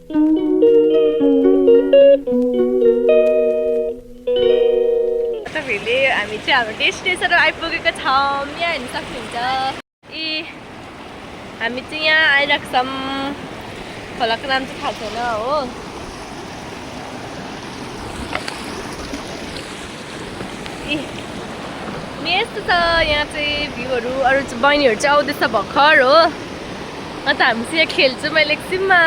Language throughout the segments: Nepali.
तपाईँहरूले हामी चाहिँ हाम्रो डेस्टिनेसन आइपुगेको छौँ। यहाँ हेर्नु सक्नुहुन्छ हामी चाहिँ यहाँ आइरहेको छौँ। खोलाको नाम चाहिँ थाहा छैन हो। यस्तो छ यहाँ चाहिँ भ्यूहरू। अरू चाहिँ बहिनीहरू चाहिँ आउँदैछ भर्खर हो। अन्त हामी चाहिँ यहाँ खेल्छौँ मैले एकछिनमा।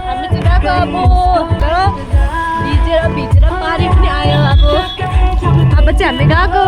हामी चाहिँ गएको अब भिजेर पारी पनि आयो। अब चाहिँ हामी गएको।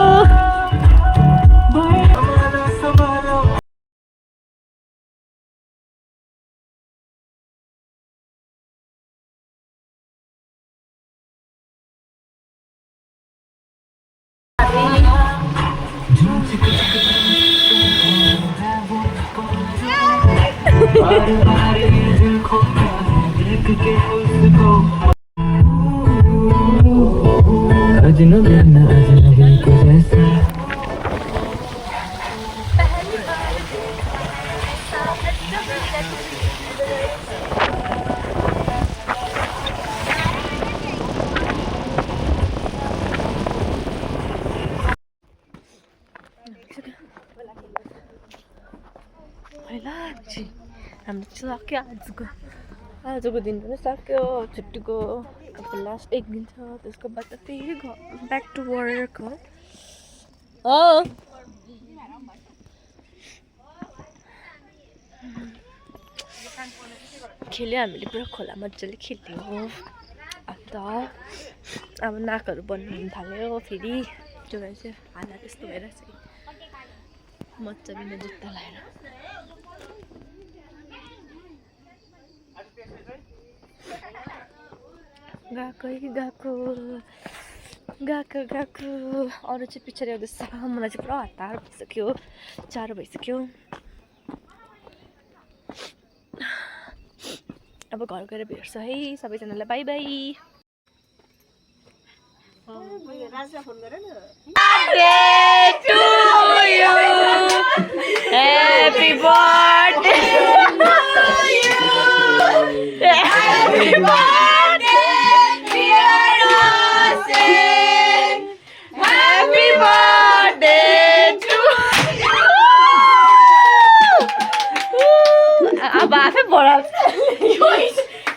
हाम्रो चाहिँ सक्यो आजको दिन पनि सक्यो छुट्टीको। अब लास्ट एक दिन छ, त्यसको बाद त फेरि ब्याक टु वर्क हो। खेल्यो हामीले पुरा खोला मजाले खेल्यो। अन्त अब नाकहरू बन्नु हुन थाल्यो फेरि। त्यो भएर चाहिँ हात त्यस्तो भइरहेछ कि मजा बिना जुत्ता लगाएर। गएको अरू चाहिँ पछाडि आउँदैछ। मलाई चाहिँ पुरा हतार भइसक्यो, 4 भइसक्यो। अब घर गएर भेट्छ है सबैजनालाई। By by. Happy birthday to you. Happy birthday, dear Asim. Happy birthday to you. अब आफै बोलाउँछ।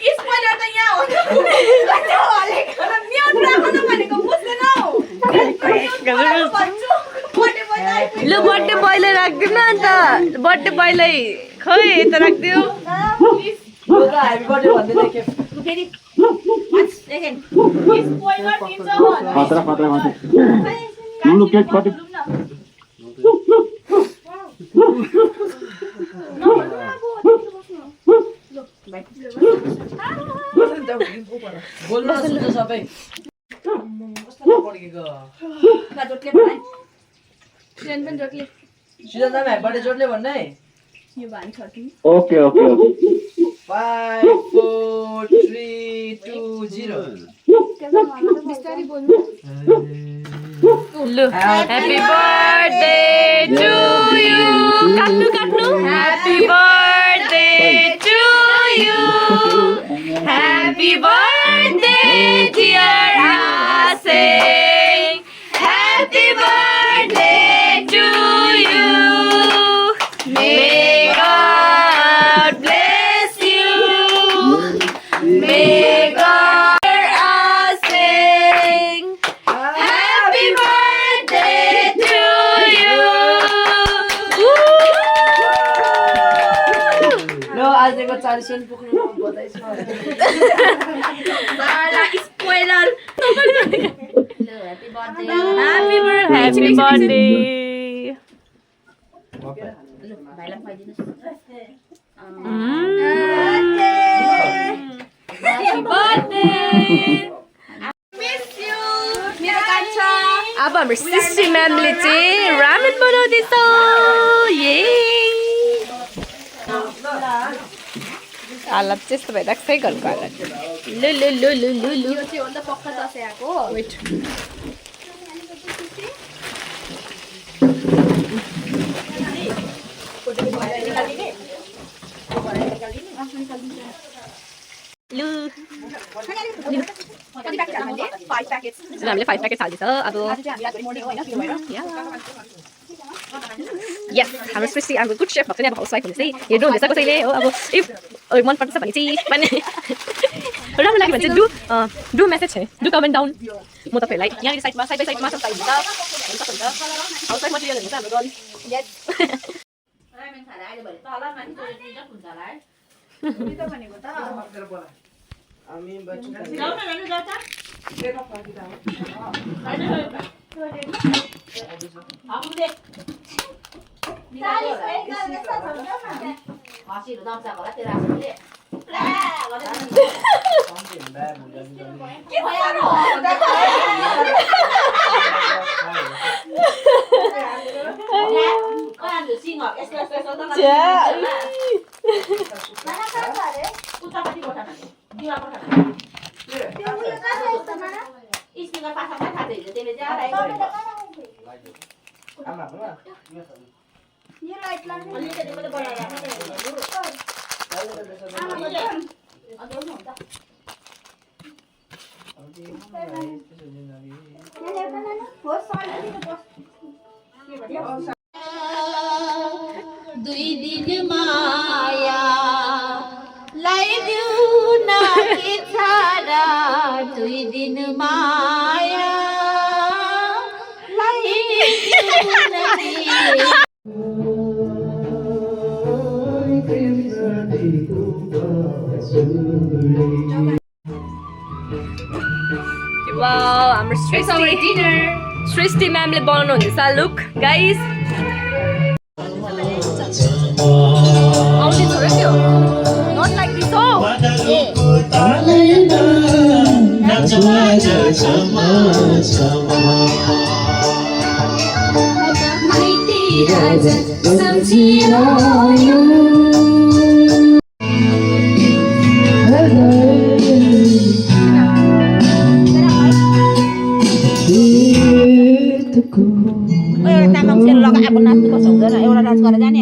यसपल्ट त यहाँ हो। ल बर्थडे बॉयलाई राखिदिउँ न अन्त। बर्थडे बॉयलाई खै यता राखिदिउँ। ह्यापी बर्थडे भन्दै के फेरि बोल्न सुन्छ सबै। Okay 5 4 3 2 0 Happy birthday to you. Katnu. Happy birthday to you. Happy birthday, dear Asim. Happy birthday to you. May God bless you. May God sing. Happy birthday to you. लो आजको 40 पुग्नु बधाई छ। Spoiler. Happy birthday. Happy birthday. अब हाम्रो सिस्टी म्यामले चाहिँ रामेन बनाउँदैछ ये हालत चाहिँ यस्तो भइरहेको छ है घरको हालत लु लु लु लु लु लु यो चाहिँ हो नि त पक्का दसैँ आएको वेट लु हामीले 5 प्याकेट हाल्दैछ अब यस हाम्रो सृष्टि हाम्रो गुड सेफ भएको चाहिँ अब हाउसवाइफ हुने चाहिँ हेर्नु हुँदैछ कसैले हो अब इफ मन पर्छ भने चाहिँ राम्रो लाग्यो भने चाहिँ डु मेसेज है डु कमेन्ट डाउन म तपाईँहरूलाई यहाँनिर साइडमा साइड बाई साइडमा सब हुन्छ हाउसवाइफ मटेरियल हुन्छ हाम्रो गर्ल दुई दिन माया लाइदिउ न के छाडा दुई दिन माया लाइदिउ न वाओ हाम्रो सृष्टि म्यामले बनाउनु हुँदैछ लुक गाइस आउँदै छोरो त्यो नट लाइक दिस हो एउटा तामाङ सेल लगाए अब नाच्नु पर्छ हुँदैन एउटा डान्स गरेर जाने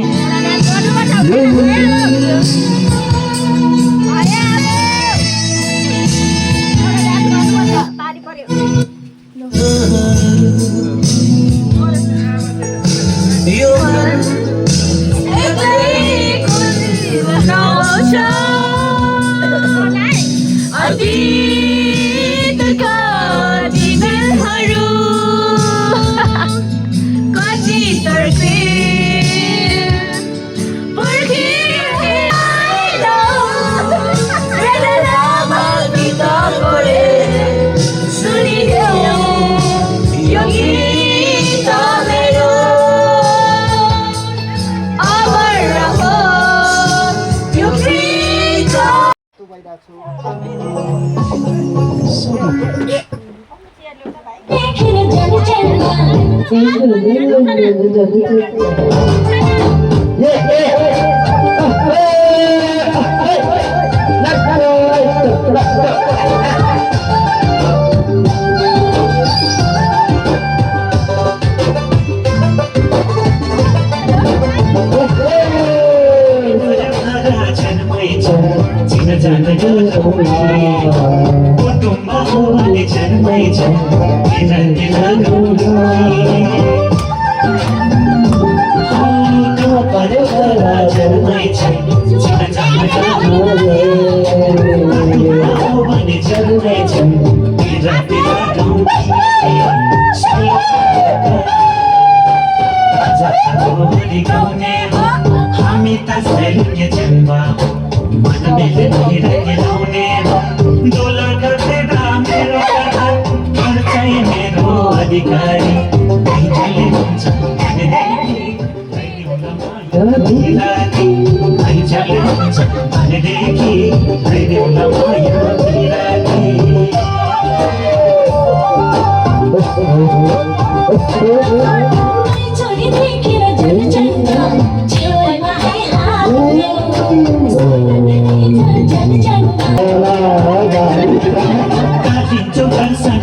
अधिकारी आइजले हुन्छ भनेदेखि आइदिउँला माया बिरानी आइजले हुन्छ भनेदेखि आइदिउँला माया बिरानी छोरी देखेर झन् झन् छेउमा आइहाल्यो झन् झन् काटिन्छौ कर्सन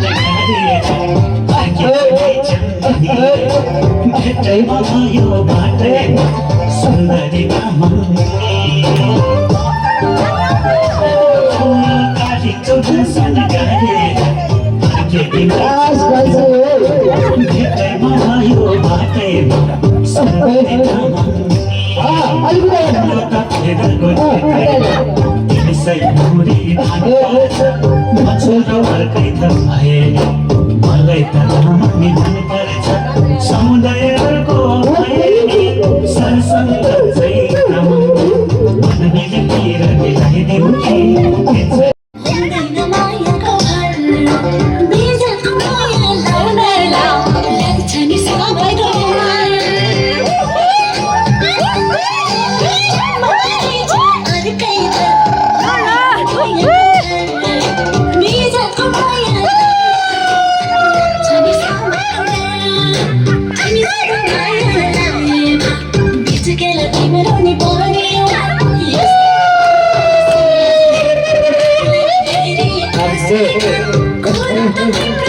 भेटैमा भयो बाटैमा सुन्दरीमा काटिन्छौ कर्सन भेटैमा भयो बाटैमा सुन्दरीमा मलाई त नामाग्ने मनपर्छ समुदायहरूको सरसङ्ग चाहिँ मनमिलितिर मिलाइदिउँ कि लाग्दैन मायाको भर बिजको माया लाग्छ नि सबैको Yes.